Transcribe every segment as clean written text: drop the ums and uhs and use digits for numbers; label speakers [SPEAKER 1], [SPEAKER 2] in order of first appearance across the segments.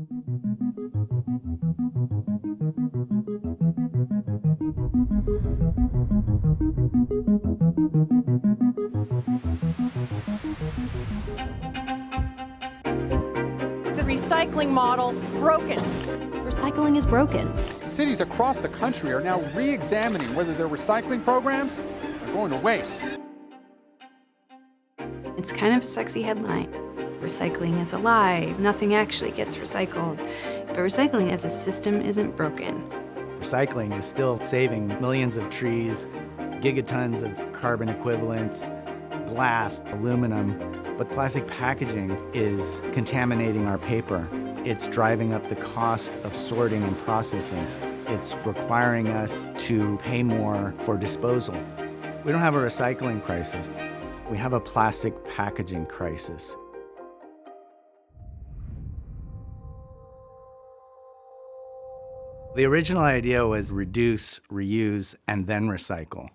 [SPEAKER 1] The recycling model broken.
[SPEAKER 2] Recycling is broken.
[SPEAKER 3] Cities across the country are now re-examining whether their recycling programs are going to waste.
[SPEAKER 4] It's kind of a sexy headline. Recycling is a lie. Nothing actually gets recycled. But recycling as a system isn't broken.
[SPEAKER 5] Recycling is still saving millions of trees, gigatons of carbon equivalents, glass, aluminum, but plastic packaging is contaminating our paper. It's driving up the cost of sorting and processing. It's requiring us to pay more for disposal. We don't have a recycling crisis. We have a plastic packaging crisis. The original idea was reduce, reuse, and then recycle.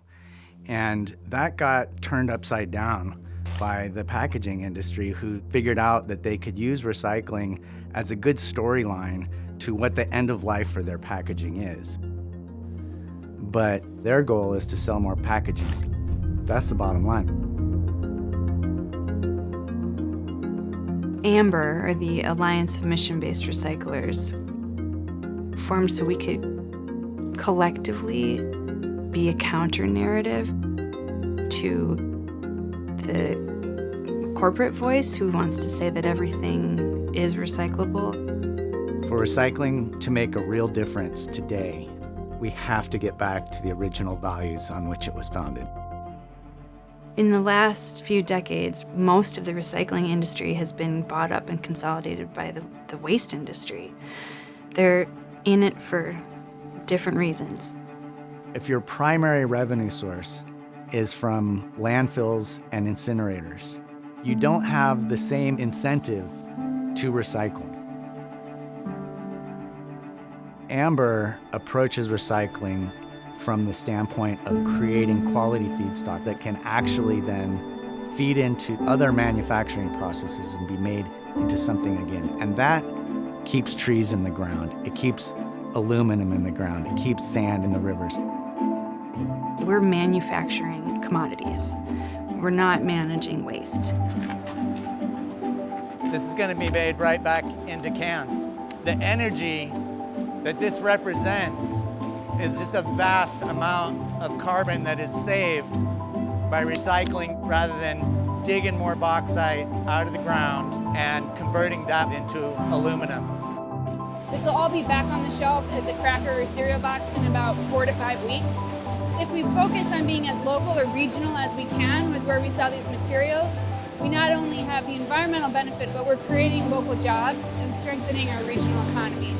[SPEAKER 5] And that got turned upside down by the packaging industry, who figured out that they could use recycling as a good storyline to what the end of life for their packaging is. But their goal is to sell more packaging. That's the bottom line.
[SPEAKER 4] AMBR, or the Alliance of Mission-Based Recyclers, formed so we could collectively be a counter-narrative to the corporate voice who wants to say that everything is recyclable.
[SPEAKER 5] For recycling to make a real difference today, we have to get back to the original values on which it was founded.
[SPEAKER 4] In the last few decades, most of the recycling industry has been bought up and consolidated by the waste industry. They're in it for different reasons.
[SPEAKER 5] If your primary revenue source is from landfills and incinerators, you don't have the same incentive to recycle. AMBR approaches recycling from the standpoint of creating quality feedstock that can actually then feed into other manufacturing processes and be made into something again. And that keeps trees in the ground. It keeps aluminum in the ground. It keeps sand in the rivers.
[SPEAKER 4] We're manufacturing commodities. We're not managing waste.
[SPEAKER 6] This is going to be made right back into cans. The energy that this represents is just a vast amount of carbon that is saved by recycling rather than digging more bauxite out of the ground and converting that into aluminum.
[SPEAKER 7] This will all be back on the shelf as a cracker or cereal box in about 4 to 5 weeks. If we focus on being as local or regional as we can with where we sell these materials, we not only have the environmental benefit, but we're creating local jobs and strengthening our regional economy.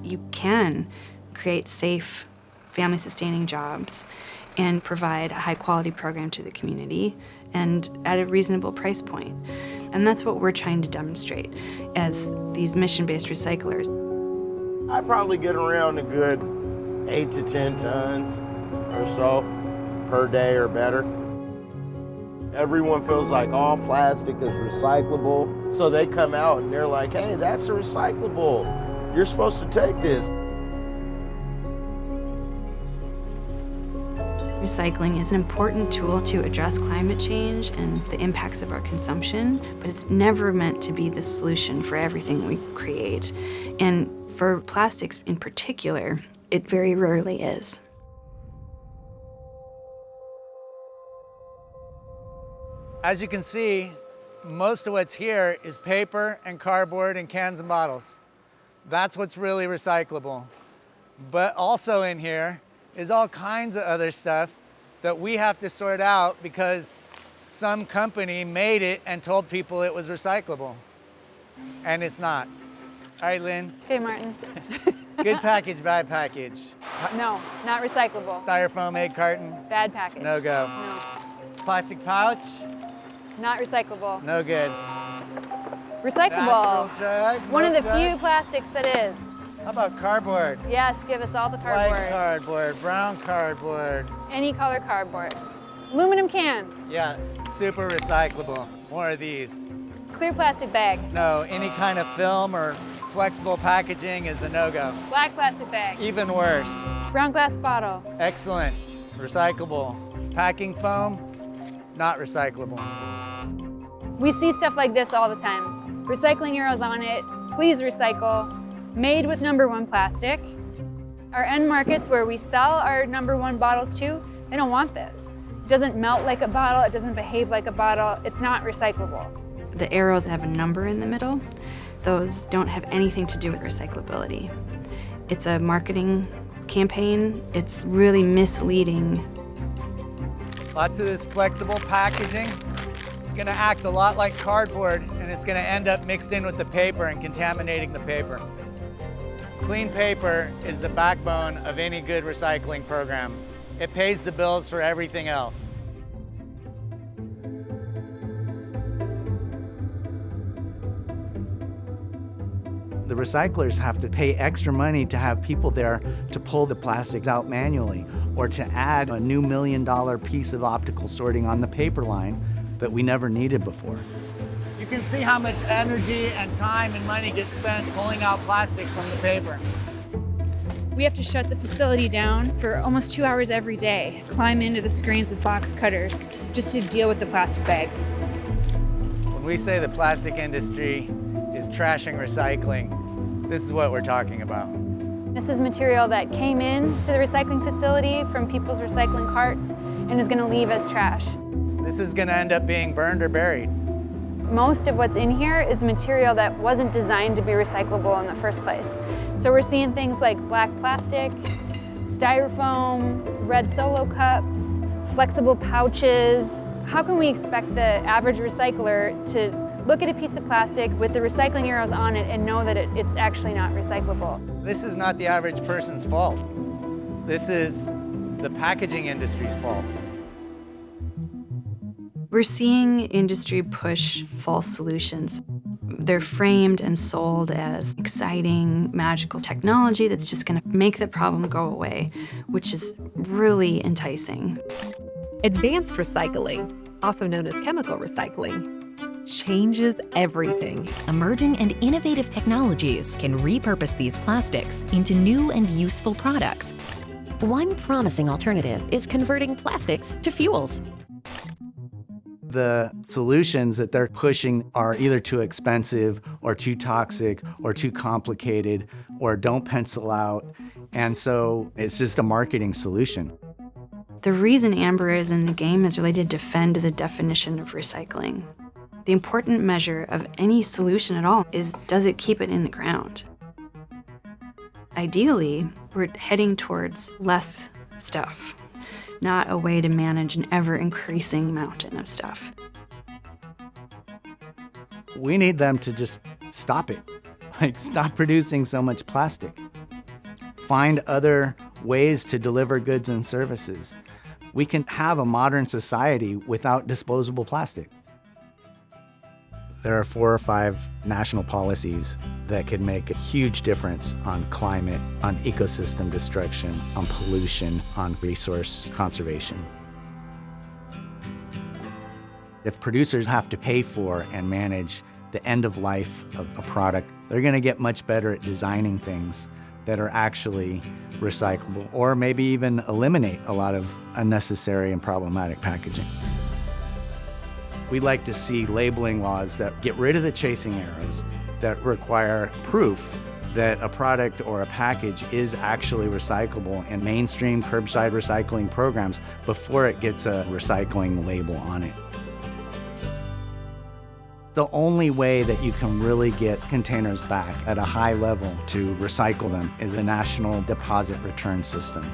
[SPEAKER 4] You can create safe, family-sustaining jobs and provide a high-quality program to the community and at a reasonable price point. And that's what we're trying to demonstrate as these mission-based recyclers.
[SPEAKER 8] I probably get around a good 8 to 10 tons or so per day or better. Everyone feels like all plastic is recyclable, so they come out and they're like, hey, that's a recyclable. You're supposed to take this.
[SPEAKER 4] Recycling is an important tool to address climate change and the impacts of our consumption, but it's never meant to be the solution for everything we create. And for plastics in particular, it very rarely is.
[SPEAKER 6] As you can see, most of what's here is paper and cardboard and cans and bottles. That's what's really recyclable. But also in here is all kinds of other stuff that we have to sort out because some company made it and told people it was recyclable. And it's not. All right, Lynn.
[SPEAKER 7] Hey, Martin.
[SPEAKER 6] Good package, bad package.
[SPEAKER 7] No, not recyclable.
[SPEAKER 6] Styrofoam egg carton.
[SPEAKER 7] Bad package.
[SPEAKER 6] No go.
[SPEAKER 7] No.
[SPEAKER 6] Plastic pouch.
[SPEAKER 7] Not recyclable.
[SPEAKER 6] No good.
[SPEAKER 7] Recyclable.
[SPEAKER 6] Natural jug.
[SPEAKER 7] One of the
[SPEAKER 6] jug.
[SPEAKER 7] few plastics that is.
[SPEAKER 6] How about cardboard?
[SPEAKER 7] Yes, give us all the cardboard.
[SPEAKER 6] White cardboard, brown cardboard.
[SPEAKER 7] Any color cardboard. Aluminum can.
[SPEAKER 6] Yeah, super recyclable. More of these.
[SPEAKER 7] Clear plastic bag.
[SPEAKER 6] No, any kind of film or flexible packaging is a no-go.
[SPEAKER 7] Black plastic bag.
[SPEAKER 6] Even worse.
[SPEAKER 7] Brown glass bottle.
[SPEAKER 6] Excellent. Recyclable. Packing foam, not recyclable.
[SPEAKER 7] We see stuff like this all the time. Recycling arrows on it, please recycle, made with #1 plastic. Our end markets where we sell our #1 bottles to, they don't want this. It doesn't melt like a bottle, it doesn't behave like a bottle, it's not recyclable.
[SPEAKER 4] The arrows have a number in the middle. Those don't have anything to do with recyclability. It's a marketing campaign. It's really misleading.
[SPEAKER 6] Lots of this flexible packaging. It's gonna act a lot like cardboard, and it's gonna end up mixed in with the paper and contaminating the paper. Clean paper is the backbone of any good recycling program. It pays the bills for everything else.
[SPEAKER 5] The recyclers have to pay extra money to have people there to pull the plastics out manually, or to add a new $1 million piece of optical sorting on the paper line that we never needed before.
[SPEAKER 6] You can see how much energy and time and money gets spent pulling out plastic from the paper.
[SPEAKER 7] We have to shut the facility down for almost 2 hours every day, climb into the screens with box cutters, just to deal with the plastic bags.
[SPEAKER 6] When we say the plastic industry is trashing recycling, this is what we're talking about.
[SPEAKER 7] This is material that came in to the recycling facility from people's recycling carts and is going to leave as trash.
[SPEAKER 6] This is going to end up being burned or buried.
[SPEAKER 7] Most of what's in here is material that wasn't designed to be recyclable in the first place. So we're seeing things like black plastic, styrofoam, red Solo cups, flexible pouches. How can we expect the average recycler to look at a piece of plastic with the recycling arrows on it and know that it's actually not recyclable?
[SPEAKER 6] This is not the average person's fault. This is the packaging industry's fault.
[SPEAKER 4] We're seeing industry push false solutions. They're framed and sold as exciting, magical technology that's just going to make the problem go away, which is really enticing.
[SPEAKER 9] Advanced recycling, also known as chemical recycling, changes everything.
[SPEAKER 10] Emerging and innovative technologies can repurpose these plastics into new and useful products. One promising alternative is converting plastics to fuels.
[SPEAKER 5] The solutions that they're pushing are either too expensive or too toxic or too complicated or don't pencil out. And so it's just a marketing solution.
[SPEAKER 4] The reason AMBR is in the game is really to defend the definition of recycling. The important measure of any solution at all is, does it keep it in the ground? Ideally, we're heading towards less stuff, not a way to manage an ever-increasing mountain of stuff.
[SPEAKER 5] We need them to just stop it. Like, stop producing so much plastic. Find other ways to deliver goods and services. We can have a modern society without disposable plastic. There are 4 or 5 national policies that could make a huge difference on climate, on ecosystem destruction, on pollution, on resource conservation. If producers have to pay for and manage the end of life of a product, they're going to get much better at designing things that are actually recyclable, or maybe even eliminate a lot of unnecessary and problematic packaging. We'd like to see labeling laws that get rid of the chasing arrows, that require proof that a product or a package is actually recyclable in mainstream curbside recycling programs before it gets a recycling label on it. The only way that you can really get containers back at a high level to recycle them is a national deposit return system.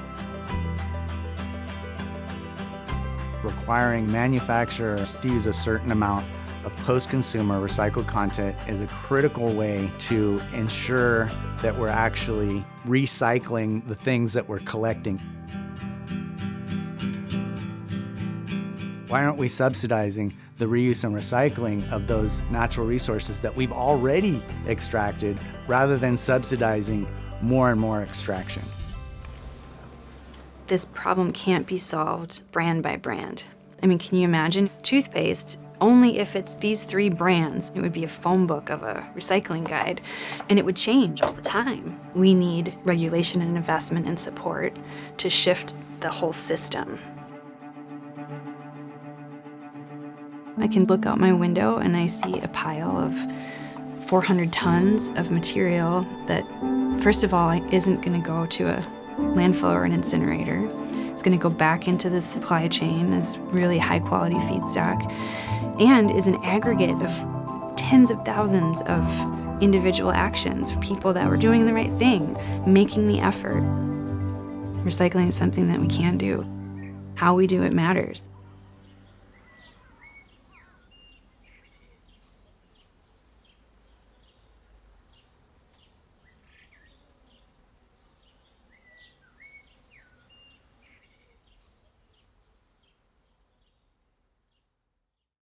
[SPEAKER 5] Requiring manufacturers to use a certain amount of post-consumer recycled content is a critical way to ensure that we're actually recycling the things that we're collecting. Why aren't we subsidizing the reuse and recycling of those natural resources that we've already extracted rather than subsidizing more and more extraction?
[SPEAKER 4] This problem can't be solved brand by brand. I mean, can you imagine? Toothpaste only if it's these 3 brands. It would be a phone book of a recycling guide, and it would change all the time. We need regulation and investment and support to shift the whole system. I can look out my window and I see a pile of 400 tons of material that, first of all, isn't going to go to a landfill or an incinerator. It's going to go back into the supply chain as really high-quality feedstock, and is an aggregate of tens of thousands of individual actions, people that were doing the right thing, making the effort. Recycling is something that we can do. How we do it matters.